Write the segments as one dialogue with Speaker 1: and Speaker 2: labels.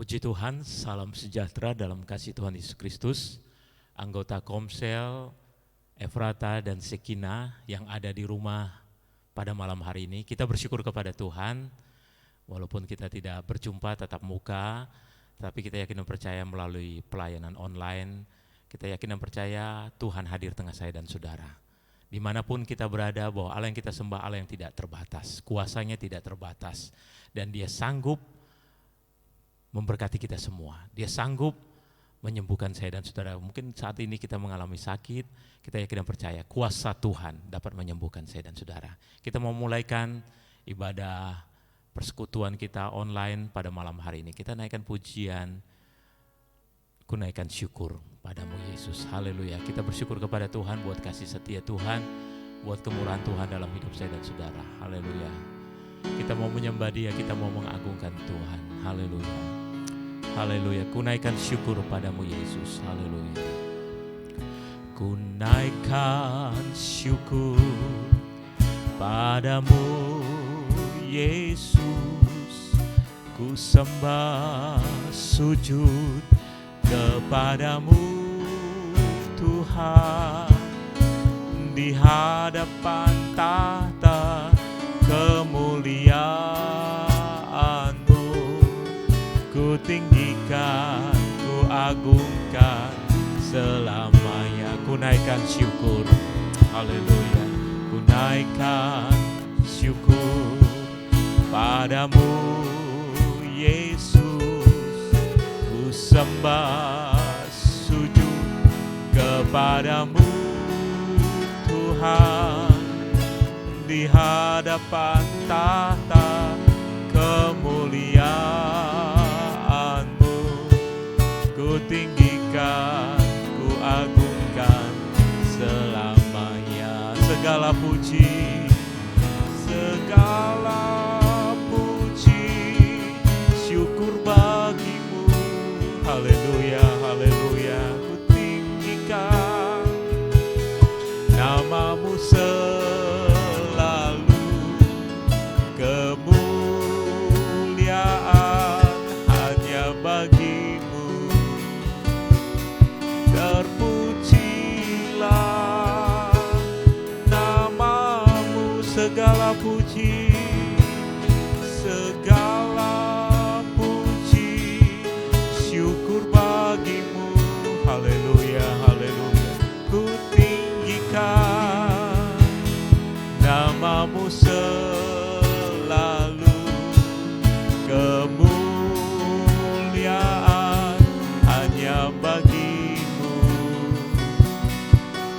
Speaker 1: Puji Tuhan, salam sejahtera dalam kasih Tuhan Yesus Kristus. Anggota Komsel, Efrata dan Sekina yang ada di rumah pada malam hari ini, kita bersyukur kepada Tuhan. Walaupun kita tidak berjumpa tatap muka, tapi kita yakin dan percaya melalui pelayanan online. Kita yakin dan percaya Tuhan hadir tengah saya dan saudara. Dimanapun kita berada, bahwa Allah yang kita sembah Allah yang tidak terbatas, kuasanya tidak terbatas, dan Dia sanggup memberkati kita semua. Dia sanggup menyembuhkan saya dan saudara. Mungkin saat ini kita mengalami sakit, kita yakin dan percaya kuasa Tuhan dapat menyembuhkan saya dan saudara. Kita mau mulaikan ibadah persekutuan kita online pada malam hari ini. Kita naikkan pujian, ku naikkan syukur padamu Yesus. Haleluya. Kita bersyukur kepada Tuhan buat kasih setia Tuhan, buat kemurahan Tuhan dalam hidup saya dan saudara. Haleluya. Kita mau menyembah Dia, kita mau mengagungkan Tuhan. Haleluya. Haleluya. Ku naikkan syukur padamu Yesus. Haleluya. Ku naikkan syukur padamu Yesus. Ku sembah sujud kepadamu Tuhan, di hadapan tahta kemuliaan-Mu. Ku tinggikan, ku agungkan selamanya. Ku naikkan syukur, haleluya. Ku naikkan syukur padamu Yesus. Ku sembah sujud kepadamu Tuhan, di hadapan tahta kemuliaan-Mu. Ku tinggikan, ku agungkan selamanya. Segala puji, segala puji, syukur bagimu. Haleluya, haleluya. Ku tinggikan namamu selalu, kemuliaan hanya bagimu. Terpujilah namamu, segala puji, segala puji, syukur bagimu. Haleluya, haleluya. Ku tinggikan namamu selalu, kemuliaan hanya bagimu.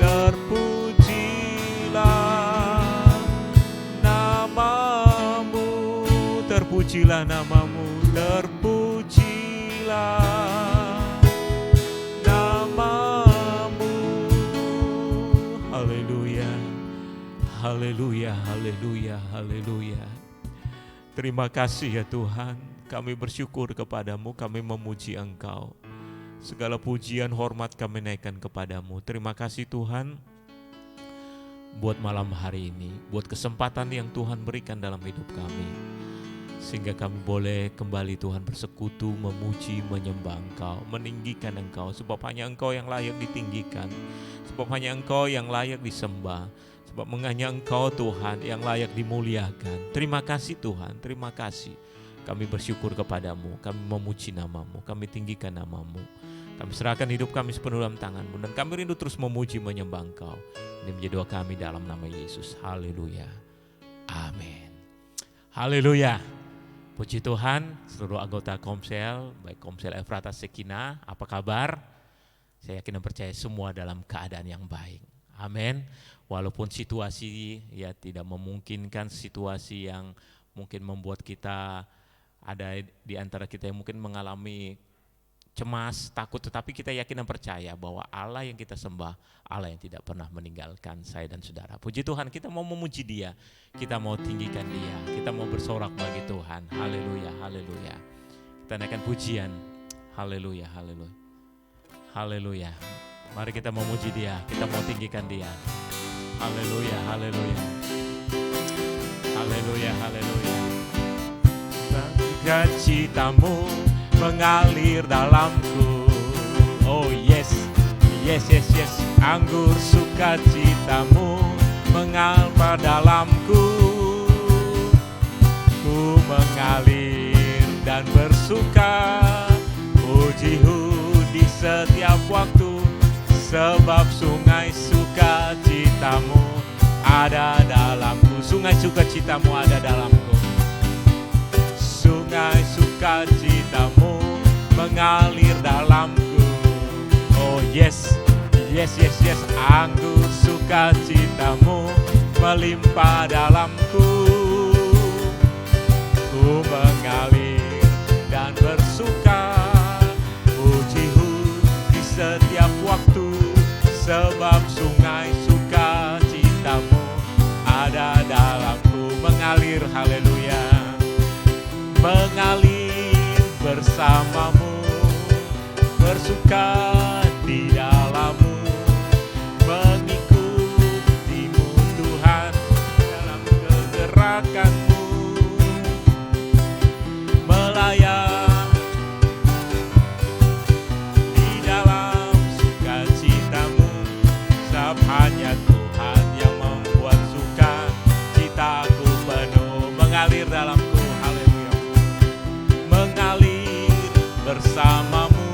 Speaker 1: Terpujilah namamu, terpujilah namamu, terpujilah namamu. Haleluya, haleluya, haleluya, haleluya. Terima kasih ya Tuhan, kami bersyukur kepadamu, kami memuji Engkau. Segala pujian, hormat kami naikkan kepadamu. Terima kasih Tuhan buat malam hari ini, buat kesempatan yang Tuhan berikan dalam hidup kami, sehingga kami boleh kembali Tuhan bersekutu, memuji, menyembah Engkau, meninggikan Engkau, sebab hanya Engkau yang layak ditinggikan, sebab hanya Engkau yang layak disembah, sebab hanya Engkau Tuhan yang layak dimuliakan. Terima kasih Tuhan, terima kasih. Kami bersyukur kepadamu, kami memuji namamu, kami tinggikan namamu. Kami serahkan hidup kami sepenuh dalam tanganmu, dan kami rindu terus memuji menyembah Engkau. Ini menjadi doa kami dalam nama Yesus. Haleluya. Amin. Haleluya. Puji Tuhan, seluruh anggota Komsel, baik Komsel Efrata Sekina, apa kabar? Saya yakin dan percaya semua dalam keadaan yang baik. Amin. Walaupun situasi ya tidak memungkinkan, situasi yang mungkin membuat kita ada di antara kita yang mungkin mengalami cemas, takut, tetapi kita yakin dan percaya bahwa Allah yang kita sembah, Allah yang tidak pernah meninggalkan saya dan saudara. Puji Tuhan, kita mau memuji Dia, kita mau tinggikan Dia, kita mau bersorak bagi Tuhan. Haleluya, haleluya. Kita naikkan pujian. Haleluya, haleluya. Haleluya. Mari kita memuji Dia, kita mau tinggikan Dia. Haleluya, haleluya. Haleluya, haleluya. Bangga citamu mengalir dalamku. Oh yes, yes, yes, yes. Anggur sukacitamu mengalir dalamku. Ku mengalir dan bersuka, pujiku di setiap waktu, sebab sungai sukacitamu ada dalamku. Sungai sukacitamu ada dalamku. Sungai sukacitamu mengalir dalamku. Oh yes, yes, yes, yes. Anggur sukacitamu melimpah dalamku. Ku mengalir dan bersuka, pujiku di setiap waktu, sebab sungai sukacitamu ada dalamku. Mengalir, haleluya. Mengalir bersamamu, bersuka di dalammu, mengikutimu Tuhan dalam kegerakanmu, melayang di dalam sukacitamu, sebab hanya Tuhan yang membuat suka citaku penuh. Mengalir dalamku, haleluya. Mengalir bersamamu,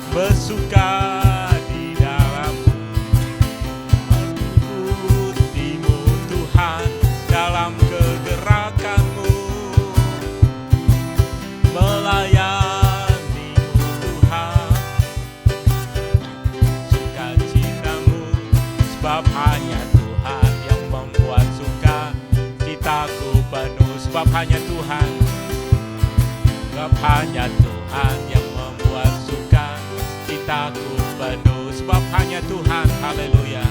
Speaker 1: bersuka di dalammu, mengikutimu Tuhan dalam kegerakanmu, melayanimu Tuhan, sukacitamu, sebab hanya Tuhan yang membuat suka citaku penuh. Sebab hanya Tuhan, sebab hanya Tuhan yang membuat suka citaku penuh. Sebab hanya Tuhan, haleluya.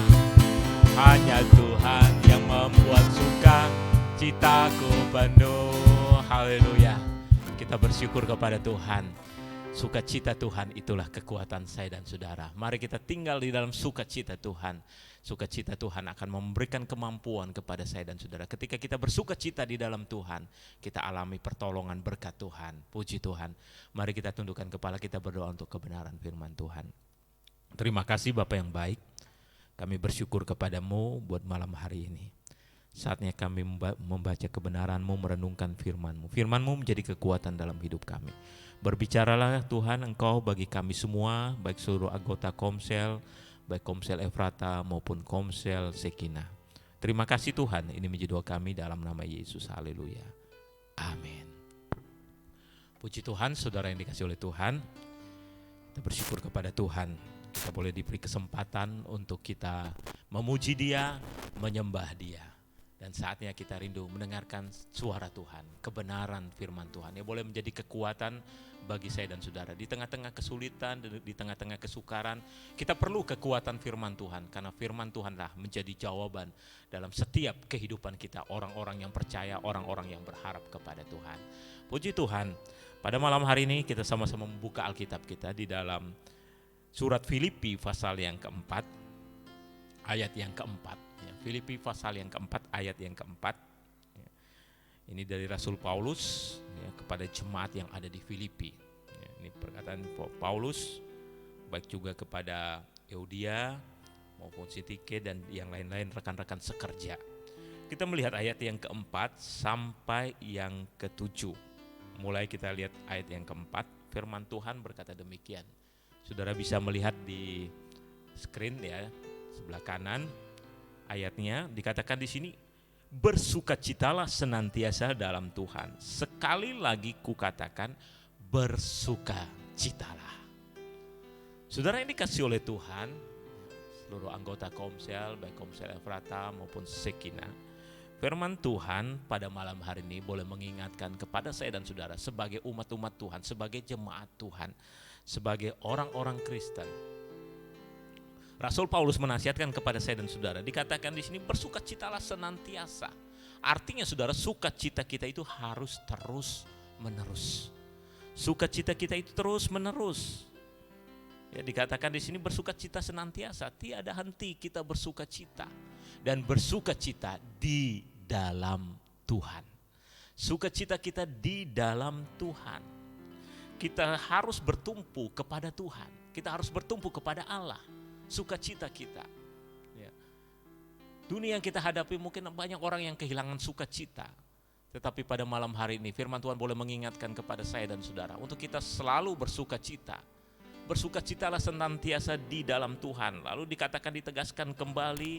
Speaker 1: Hanya Tuhan yang membuat suka citaku penuh, haleluya. Kita bersyukur kepada Tuhan. Sukacita Tuhan itulah kekuatan saya dan saudara. Mari kita tinggal di dalam sukacita Tuhan. Sukacita Tuhan akan memberikan kemampuan kepada saya dan saudara. Ketika kita bersukacita di dalam Tuhan, kita alami pertolongan berkat Tuhan. Puji Tuhan. Mari kita tundukkan kepala, kita berdoa untuk kebenaran firman Tuhan. Terima kasih Bapa yang baik. Kami bersyukur kepadamu buat malam hari ini. Saatnya kami membaca kebenaran-Mu, merenungkan firman-Mu. Firman-Mu menjadi kekuatan dalam hidup kami. Berbicaralah Tuhan Engkau bagi kami semua, baik seluruh anggota Komsel, baik Komsel Efrata maupun Komsel Shekinah. Terima kasih Tuhan, ini menjadi doa kami dalam nama Yesus, haleluya. Amin. Puji Tuhan, saudara yang dikasihi oleh Tuhan. Kita bersyukur kepada Tuhan. Kita boleh diberi kesempatan untuk kita memuji Dia, menyembah Dia. Dan saatnya kita rindu mendengarkan suara Tuhan, kebenaran firman Tuhan yang boleh menjadi kekuatan bagi saya dan saudara. Di tengah-tengah kesulitan, di tengah-tengah kesukaran, kita perlu kekuatan firman Tuhan. Karena firman Tuhanlah menjadi jawaban dalam setiap kehidupan kita. Orang-orang yang percaya, orang-orang yang berharap kepada Tuhan. Puji Tuhan, pada malam hari ini kita sama-sama membuka Alkitab kita di dalam surat Filipi pasal yang keempat, ayat yang keempat. Filipi pasal yang keempat, ayat yang keempat. Ini dari Rasul Paulus kepada jemaat yang ada di Filipi. Ini perkataan Paulus baik juga kepada Euodia maupun Sintike dan yang lain-lain rekan-rekan sekerja. Kita melihat ayat yang keempat sampai yang ketujuh. Mulai kita lihat ayat yang keempat, firman Tuhan berkata demikian. Saudara bisa melihat di screen ya, sebelah kanan. Ayatnya dikatakan di sini, bersukacitalah senantiasa dalam Tuhan. Sekali lagi kukatakan, bersukacitalah. Saudara yang dikasihi oleh Tuhan, seluruh anggota Komsel, baik Komsel Efrata maupun Shekinah, firman Tuhan pada malam hari ini boleh mengingatkan kepada saya dan saudara sebagai umat-umat Tuhan, sebagai jemaat Tuhan, sebagai orang-orang Kristen. Rasul Paulus menasihatkan kepada saya dan saudara, dikatakan di sini bersukacitalah senantiasa. Artinya saudara, sukacita kita itu harus terus menerus. Sukacita kita itu terus menerus. Ya, dikatakan di sini bersukacita senantiasa, tiada henti kita bersukacita dan bersukacita di dalam Tuhan. Sukacita kita di dalam Tuhan. kita harus bertumpu kepada Tuhan. Kita harus bertumpu kepada Allah. Sukacita kita. Ya. Dunia yang kita hadapi mungkin banyak orang yang kehilangan sukacita. Tetapi pada malam hari ini firman Tuhan boleh mengingatkan kepada saya dan saudara untuk kita selalu bersukacita. Bersukacitalah senantiasa di dalam Tuhan. Lalu dikatakan, ditegaskan kembali,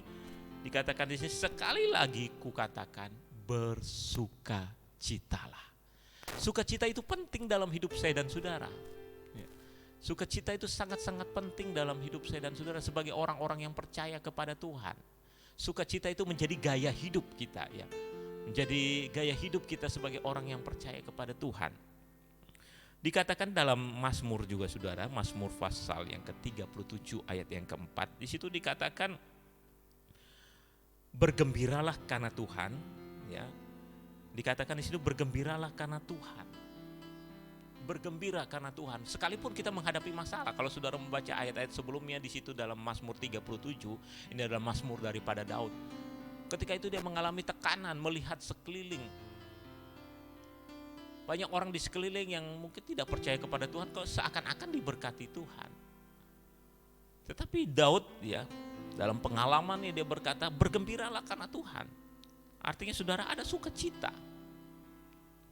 Speaker 1: dikatakan di sini, sekali lagi kukatakan, bersukacitalah. Sukacita itu penting dalam hidup saya dan saudara. Sukacita itu sangat-sangat penting dalam hidup saya dan saudara sebagai orang-orang yang percaya kepada Tuhan. Sukacita itu menjadi gaya hidup kita, ya. Menjadi gaya hidup kita sebagai orang yang percaya kepada Tuhan. Dikatakan dalam Mazmur juga saudara, Mazmur pasal yang ke-37 ayat yang keempat, di situ dikatakan bergembiralah karena Tuhan, ya. Dikatakan di situ bergembiralah karena Tuhan. Bergembira karena Tuhan. Sekalipun kita menghadapi masalah, kalau saudara membaca ayat-ayat sebelumnya di situ dalam Mazmur 37, ini adalah Mazmur daripada Daud. Ketika itu dia mengalami tekanan melihat sekeliling. Banyak orang di sekeliling yang mungkin tidak percaya kepada Tuhan, kok seakan-akan diberkati Tuhan. Tetapi Daud, ya, dalam pengalamannya dia berkata, bergembiralah karena Tuhan. Artinya saudara ada sukacita.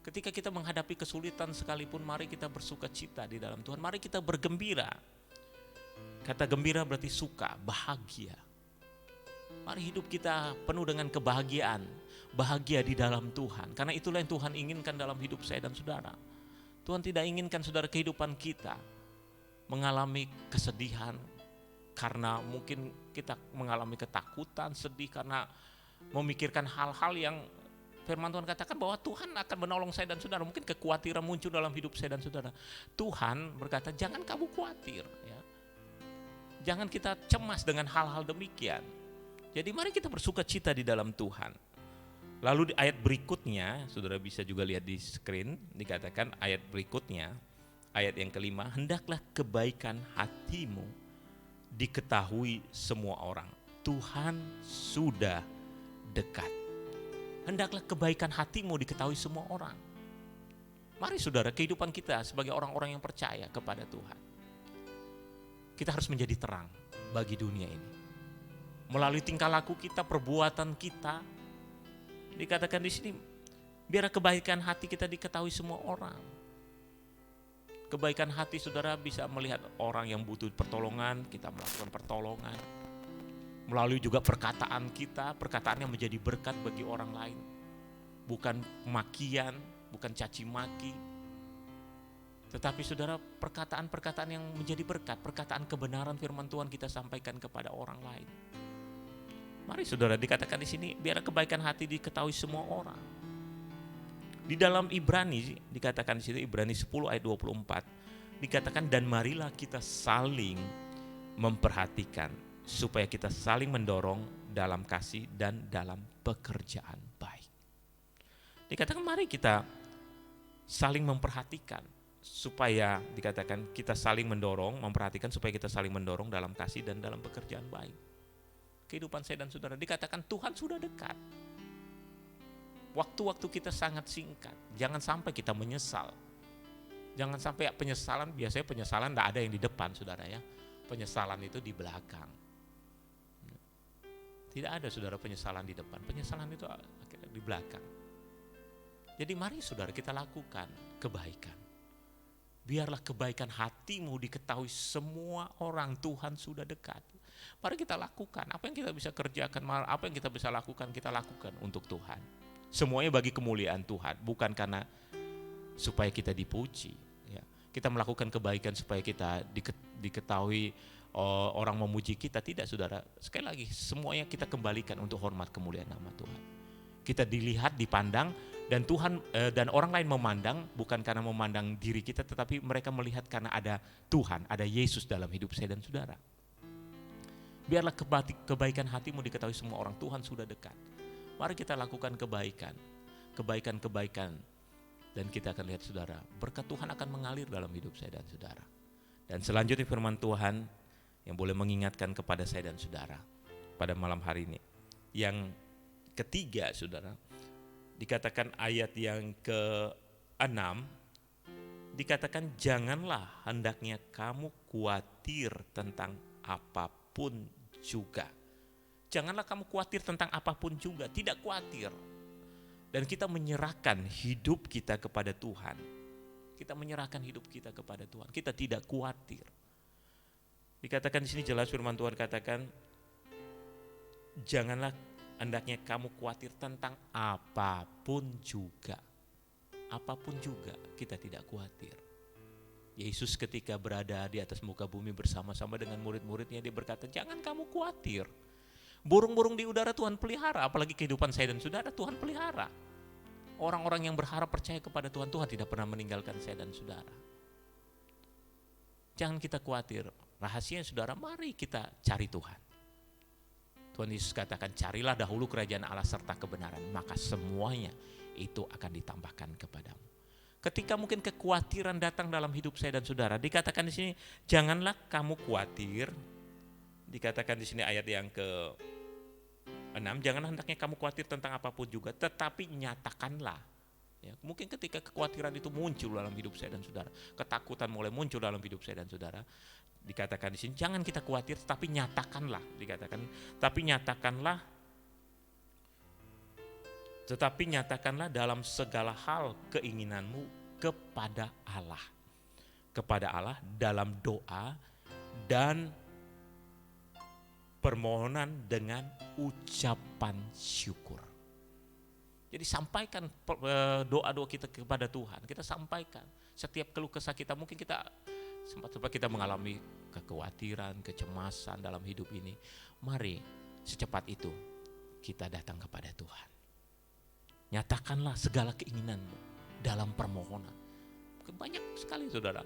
Speaker 1: Ketika kita menghadapi kesulitan sekalipun, mari kita bersukacita di dalam Tuhan. Mari kita bergembira. Kata gembira berarti suka, bahagia. Mari hidup kita penuh dengan kebahagiaan. Bahagia di dalam Tuhan. Karena itulah yang Tuhan inginkan dalam hidup saya dan saudara. Tuhan tidak inginkan saudara kehidupan kita mengalami kesedihan. Karena mungkin kita mengalami ketakutan, sedih karena memikirkan hal-hal yang firman Tuhan katakan bahwa Tuhan akan menolong saya dan saudara. Mungkin kekhawatiran muncul dalam hidup saya dan saudara. Tuhan berkata, jangan kamu khawatir, ya. Jangan kita cemas dengan hal-hal demikian. Jadi mari kita bersuka cita di dalam Tuhan. Lalu di ayat berikutnya, saudara bisa juga lihat di screen, dikatakan ayat berikutnya, ayat yang kelima, hendaklah kebaikan hatimu diketahui semua orang. Tuhan sudah dekat. Hendaklah kebaikan hatimu diketahui semua orang. Mari saudara, kehidupan kita sebagai orang-orang yang percaya kepada Tuhan, kita harus menjadi terang bagi dunia ini. Melalui tingkah laku kita, perbuatan kita, dikatakan di sini, biar kebaikan hati kita diketahui semua orang. Kebaikan hati saudara bisa melihat orang yang butuh pertolongan, kita melakukan pertolongan. Melalui juga perkataan kita, perkataan yang menjadi berkat bagi orang lain. Bukan makian, bukan caci maki. Tetapi saudara, perkataan-perkataan yang menjadi berkat, perkataan kebenaran firman Tuhan kita sampaikan kepada orang lain. Mari saudara, dikatakan di sini, biar kebaikan hati diketahui semua orang. Di dalam Ibrani, dikatakan di situ Ibrani 10 ayat 24, dikatakan dan marilah kita saling memperhatikan supaya kita saling mendorong dalam kasih dan dalam pekerjaan baik. Dikatakan mari kita saling memperhatikan supaya dikatakan kita saling mendorong, memperhatikan supaya kita saling mendorong dalam kasih dan dalam pekerjaan baik. Kehidupan saya dan saudara, dikatakan Tuhan sudah dekat. Waktu-waktu kita sangat singkat. Jangan sampai kita menyesal. Jangan sampai penyesalan, biasanya penyesalan tidak ada yang di depan saudara, ya. Penyesalan itu di belakang. Tidak ada saudara penyesalan di depan. Penyesalan itu di belakang. Jadi mari saudara kita lakukan kebaikan. Biarlah kebaikan hatimu diketahui semua orang. Tuhan sudah dekat. Mari kita lakukan apa yang kita bisa kerjakan, apa yang kita bisa lakukan, kita lakukan untuk Tuhan. Semuanya bagi kemuliaan Tuhan, bukan karena supaya kita dipuji, ya. Kita melakukan kebaikan supaya kita diketahui orang memuji kita, tidak saudara. Sekali lagi, semuanya kita kembalikan untuk hormat kemuliaan nama Tuhan. Kita dilihat, dipandang, dan Tuhan dan orang lain memandang bukan karena memandang diri kita, tetapi mereka melihat karena ada Tuhan, ada Yesus dalam hidup saya dan saudara. Biarlah kebaikan hatimu diketahui semua orang. Tuhan sudah dekat. Mari kita lakukan kebaikan. Kebaikan-kebaikan. Dan kita akan lihat saudara, berkat Tuhan akan mengalir dalam hidup saya dan saudara. Dan selanjutnya firman Tuhan yang boleh mengingatkan kepada saya dan saudara pada malam hari ini. Yang ketiga saudara, dikatakan ayat yang ke-6, dikatakan janganlah hendaknya kamu khawatir tentang apapun juga. Janganlah kamu khawatir tentang apapun juga, tidak khawatir. Dan kita menyerahkan hidup kita kepada Tuhan. Kita menyerahkan hidup kita kepada Tuhan. Kita tidak khawatir. Dikatakan di sini jelas firman Tuhan katakan, janganlah hendaknya kamu khawatir tentang apapun juga. Apapun juga kita tidak khawatir. Yesus ketika berada di atas muka bumi bersama-sama dengan murid-muridnya, dia berkata, jangan kamu khawatir. Burung-burung di udara Tuhan pelihara, apalagi kehidupan saya dan saudara Tuhan pelihara. Orang-orang yang berharap percaya kepada Tuhan, Tuhan tidak pernah meninggalkan saya dan saudara. Jangan kita khawatir. Rahasia saudara, mari kita cari Tuhan. Tuhan Yesus katakan, carilah dahulu kerajaan Allah serta kebenaran, maka semuanya itu akan ditambahkan kepadamu. Ketika mungkin kekhawatiran datang dalam hidup saya dan saudara, dikatakan di sini, janganlah kamu khawatir. Dikatakan di sini ayat yang ke-6, janganlah hendaknya kamu khawatir tentang apapun juga, tetapi nyatakanlah. Ya, mungkin ketika kekhawatiran itu muncul dalam hidup saya dan saudara, ketakutan mulai muncul dalam hidup saya dan saudara, dikatakan di sini jangan kita khawatir, tapi nyatakanlah. Dikatakan, tetapi nyatakanlah dalam segala hal keinginanmu kepada Allah dalam doa dan permohonan dengan ucapan syukur. Jadi sampaikan doa-doa kita kepada Tuhan. Kita sampaikan setiap keluh kesah kita. Mungkin kita sempat kita mengalami kekhawatiran, kecemasan dalam hidup ini. Mari secepat itu kita datang kepada Tuhan. Nyatakanlah segala keinginanmu dalam permohonan. Banyak sekali saudara.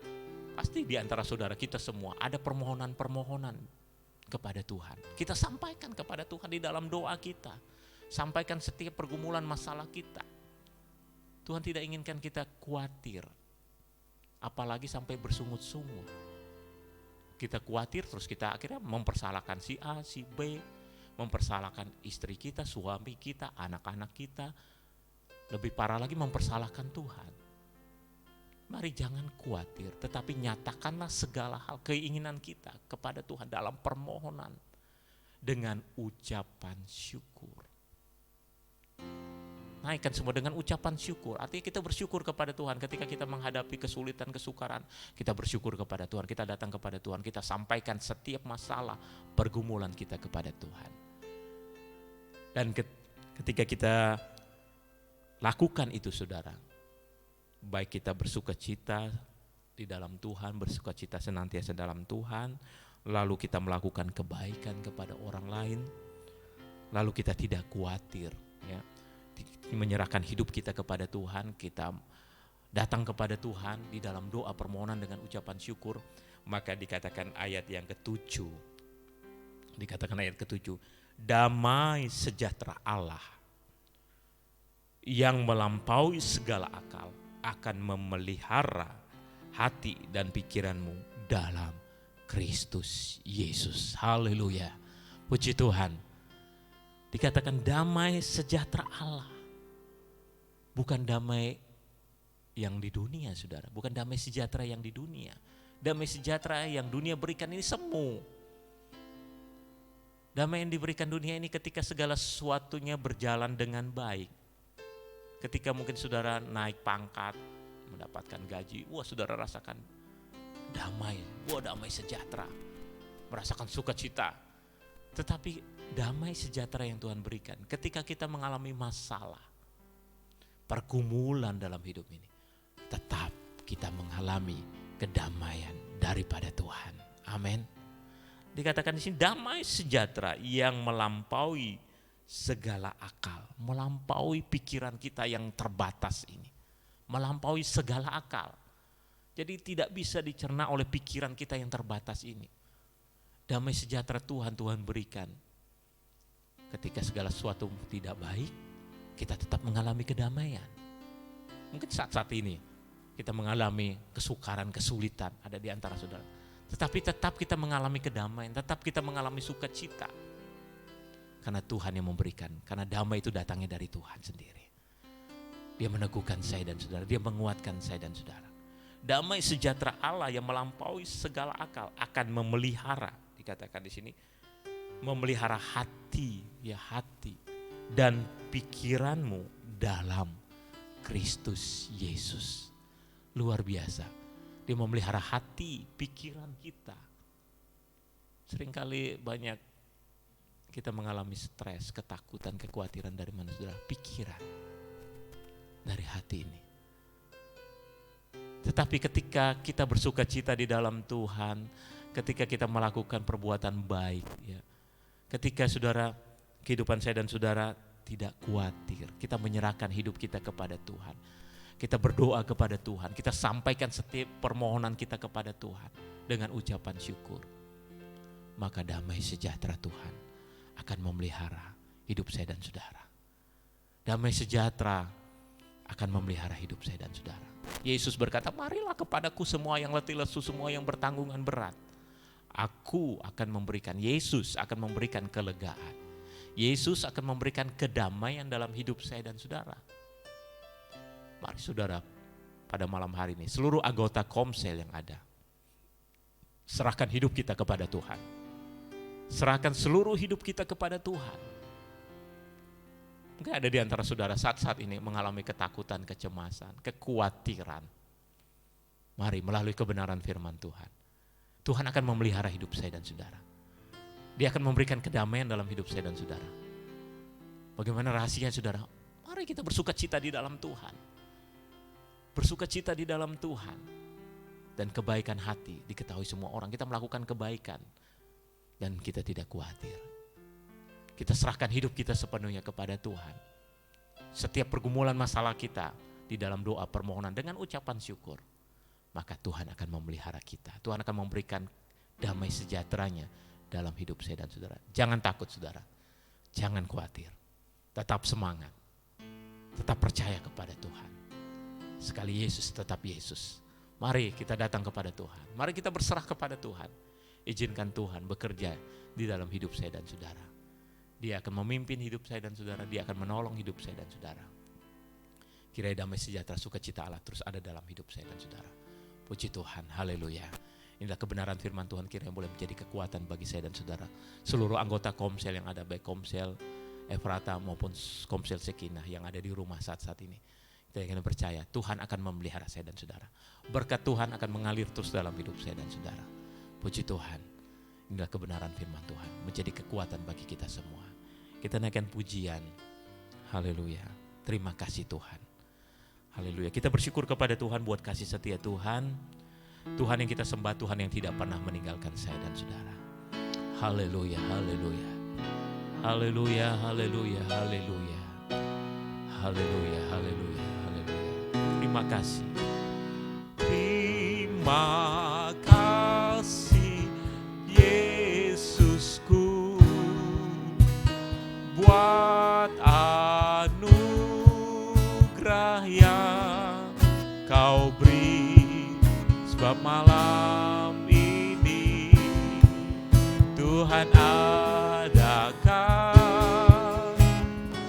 Speaker 1: Pasti di antara saudara kita semua ada permohonan-permohonan kepada Tuhan. Kita sampaikan kepada Tuhan di dalam doa kita. Sampaikan setiap pergumulan masalah kita. Tuhan tidak inginkan kita khawatir. Apalagi sampai bersungut-sungut. Kita khawatir terus kita akhirnya mempersalahkan si A, si B. Mempersalahkan istri kita, suami kita, anak-anak kita. Lebih parah lagi mempersalahkan Tuhan. Mari jangan khawatir, tetapi nyatakanlah segala hal keinginan kita kepada Tuhan dalam permohonan. Dengan ucapan syukur. Naikkan semua dengan ucapan syukur. Artinya kita bersyukur kepada Tuhan ketika kita menghadapi kesulitan, kesukaran. Kita bersyukur kepada Tuhan, kita datang kepada Tuhan. Kita sampaikan setiap masalah, pergumulan kita kepada Tuhan. Dan ketika kita lakukan itu saudara, baik kita bersukacita di dalam Tuhan, bersukacita senantiasa dalam Tuhan, lalu kita melakukan kebaikan kepada orang lain, lalu kita tidak khawatir, ya, menyerahkan hidup kita kepada Tuhan, kita datang kepada Tuhan di dalam doa permohonan dengan ucapan syukur, maka dikatakan ayat yang ke-7, damai sejahtera Allah yang melampaui segala akal akan memelihara hati dan pikiranmu dalam Kristus Yesus. Haleluya. Puji Tuhan. Dikatakan damai sejahtera Allah. Bukan damai yang di dunia saudara. Bukan damai sejahtera yang di dunia. Damai sejahtera yang dunia berikan ini semu. Damai yang diberikan dunia ini ketika segala sesuatunya berjalan dengan baik. Ketika mungkin saudara naik pangkat, mendapatkan gaji, wah saudara rasakan damai, wah damai sejahtera. Merasakan sukacita. Tetapi damai sejahtera yang Tuhan berikan ketika kita mengalami masalah, pergumulan dalam hidup ini, tetap kita mengalami kedamaian daripada Tuhan. Amin. Dikatakan di sini damai sejahtera yang melampaui segala akal, melampaui pikiran kita yang terbatas ini, melampaui segala akal. Jadi tidak bisa dicerna oleh pikiran kita yang terbatas ini. Damai sejahtera Tuhan berikan. Ketika segala sesuatu tidak baik, kita tetap mengalami kedamaian. Mungkin saat-saat ini kita mengalami kesukaran, kesulitan ada di antara saudara. Tetapi tetap kita mengalami kedamaian, tetap kita mengalami sukacita. Karena Tuhan yang memberikan, karena damai itu datangnya dari Tuhan sendiri. Dia meneguhkan saya dan saudara, dia menguatkan saya dan saudara. Damai sejahtera Allah yang melampaui segala akal akan memelihara, dikatakan di sini, memelihara hati, ya hati dan pikiranmu dalam Kristus Yesus. Luar biasa. Dia memelihara hati, pikiran kita. Seringkali banyak kita mengalami stres, ketakutan, kekhawatiran dari mana, saudara? Pikiran. Dari hati ini. Tetapi ketika kita bersuka cita di dalam Tuhan, ketika kita melakukan perbuatan baik, ya, ketika saudara, kehidupan saya dan saudara tidak khawatir, kita menyerahkan hidup kita kepada Tuhan, kita berdoa kepada Tuhan, kita sampaikan setiap permohonan kita kepada Tuhan dengan ucapan syukur, maka damai sejahtera Tuhan akan memelihara hidup saya dan saudara. Damai sejahtera akan memelihara hidup saya dan saudara. Yesus berkata, marilah kepadaku semua yang letih lesu, semua yang bertanggungan berat. Aku akan memberikan, Yesus akan memberikan kelegaan. Yesus akan memberikan kedamaian dalam hidup saya dan saudara. Mari saudara, pada malam hari ini, seluruh anggota Komsel yang ada, serahkan hidup kita kepada Tuhan. Serahkan seluruh hidup kita kepada Tuhan. Mungkin ada di antara saudara saat-saat ini mengalami ketakutan, kecemasan, kekhawatiran. Mari melalui kebenaran firman Tuhan. Tuhan akan memelihara hidup saya dan saudara. Dia akan memberikan kedamaian dalam hidup saya dan saudara. Bagaimana rahasianya saudara? Mari kita bersuka cita di dalam Tuhan. Bersuka cita di dalam Tuhan. Dan kebaikan hati diketahui semua orang. Kita melakukan kebaikan. Dan kita tidak khawatir. Kita serahkan hidup kita sepenuhnya kepada Tuhan. Setiap pergumulan masalah kita di dalam doa permohonan dengan ucapan syukur, maka Tuhan akan memelihara kita. Tuhan akan memberikan damai sejahteranya dalam hidup saya dan saudara. Jangan takut saudara, jangan khawatir. Tetap semangat, tetap percaya kepada Tuhan. Sekali Yesus tetap Yesus. Mari kita datang kepada Tuhan. Mari kita berserah kepada Tuhan. Izinkan Tuhan bekerja di dalam hidup saya dan saudara. Dia akan memimpin hidup saya dan saudara. Dia akan menolong hidup saya dan saudara. Kiranya damai sejahtera sukacita Allah terus ada dalam hidup saya dan saudara. Puji Tuhan, haleluya. Inilah kebenaran firman Tuhan kiranya boleh menjadi kekuatan bagi saya dan saudara. Seluruh anggota Komsel yang ada, baik Komsel Efrata maupun Komsel Sekinah yang ada di rumah saat-saat ini. Kita akan percaya Tuhan akan memelihara saya dan saudara. Berkat Tuhan akan mengalir terus dalam hidup saya dan saudara. Puji Tuhan. Inilah kebenaran firman Tuhan menjadi kekuatan bagi kita semua. Kita naikkan pujian. Haleluya. Terima kasih Tuhan. Haleluya. Kita bersyukur kepada Tuhan buat kasih setia Tuhan. Tuhan yang kita sembah, Tuhan yang tidak pernah meninggalkan saya dan saudara. Haleluya, haleluya. Haleluya, haleluya, haleluya. Haleluya, haleluya, haleluya. Terima kasih. Terima kasih Yesusku buat anugerah yang Kau beri, sebab malam ini Tuhan adakan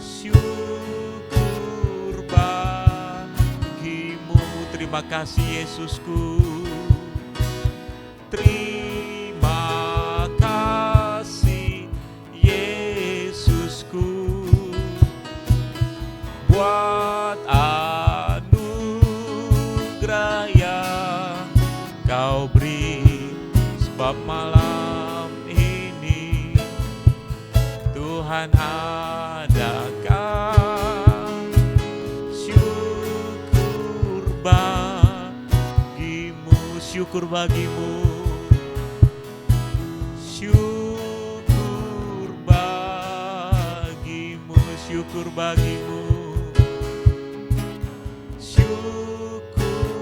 Speaker 1: syukur bagimu. Terima kasih Yesusku. Terima kasih Yesusku buat anugerah yang Kau beri, sebab malam ini Tuhan adakan syukur bagimu, syukur bagimu. Syukur bagimu, syukur bagimu, syukur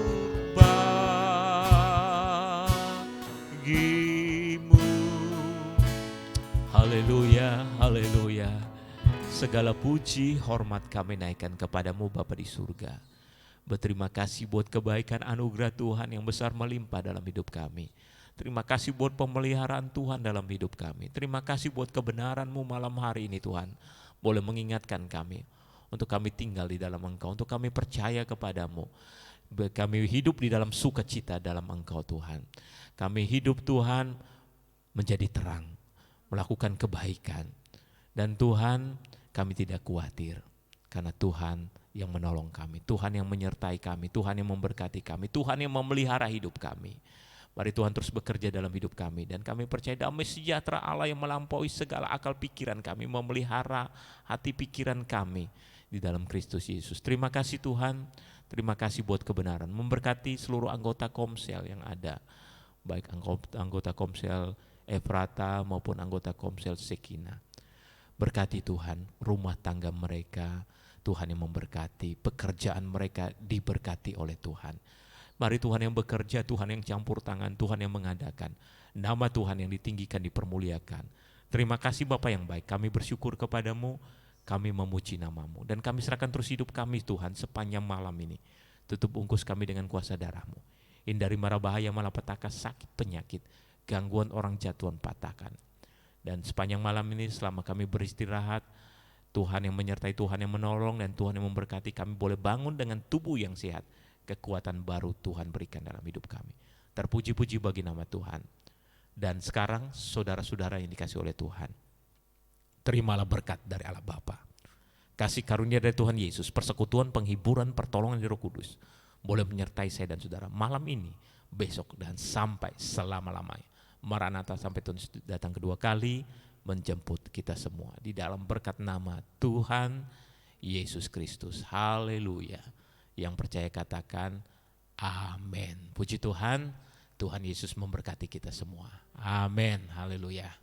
Speaker 1: bagimu. Haleluya, haleluya. Segala puji, hormat kami naikkan kepadamu Bapa di surga. Berterima kasih buat kebaikan anugerah Tuhan yang besar melimpah dalam hidup kami. Terima kasih buat pemeliharaan Tuhan dalam hidup kami. Terima kasih buat kebenaran-Mu malam hari ini Tuhan. Boleh mengingatkan kami untuk kami tinggal di dalam Engkau, untuk kami percaya kepadamu. Kami hidup di dalam sukacita dalam Engkau Tuhan. Kami hidup Tuhan menjadi terang, melakukan kebaikan. Dan Tuhan, kami tidak khawatir karena Tuhan yang menolong kami, Tuhan yang menyertai kami, Tuhan yang memberkati kami, Tuhan yang memelihara hidup kami. Mari Tuhan terus bekerja dalam hidup kami, dan kami percaya damai sejahtera Allah yang melampaui segala akal pikiran kami memelihara hati pikiran kami di dalam Kristus Yesus. Terima kasih Tuhan, terima kasih buat kebenaran. Memberkati seluruh anggota Komsel yang ada, baik anggota Komsel Efrata maupun anggota Komsel Sekina. Berkati Tuhan rumah tangga mereka, Tuhan yang memberkati, pekerjaan mereka diberkati oleh Tuhan. Mari Tuhan yang bekerja, Tuhan yang campur tangan, Tuhan yang mengadakan. Nama Tuhan yang ditinggikan, dipermuliakan. Terima kasih Bapa yang baik, kami bersyukur kepadamu, kami memuji namamu. Dan kami serahkan terus hidup kami Tuhan sepanjang malam ini. Tutup bungkus kami dengan kuasa darahmu. Hindari mara bahaya, malapetaka, sakit, penyakit, gangguan orang jatuhan patahkan. Dan sepanjang malam ini selama kami beristirahat, Tuhan yang menyertai, Tuhan yang menolong, dan Tuhan yang memberkati, kami boleh bangun dengan tubuh yang sehat. Kekuatan baru Tuhan berikan dalam hidup kami. Terpuji-puji bagi nama Tuhan. Dan sekarang saudara-saudara yang dikasih oleh Tuhan, terimalah berkat dari Allah Bapa, kasih karunia dari Tuhan Yesus, persekutuan, penghiburan, pertolongan dari Roh Kudus boleh menyertai saya dan saudara malam ini, besok, dan sampai selama-lamanya. Maranatha, sampai Tuhan datang kedua kali menjemput kita semua di dalam berkat nama Tuhan Yesus Kristus. Haleluya. Yang percaya katakan amin. Puji Tuhan, Tuhan Yesus memberkati kita semua. Amin. Haleluya.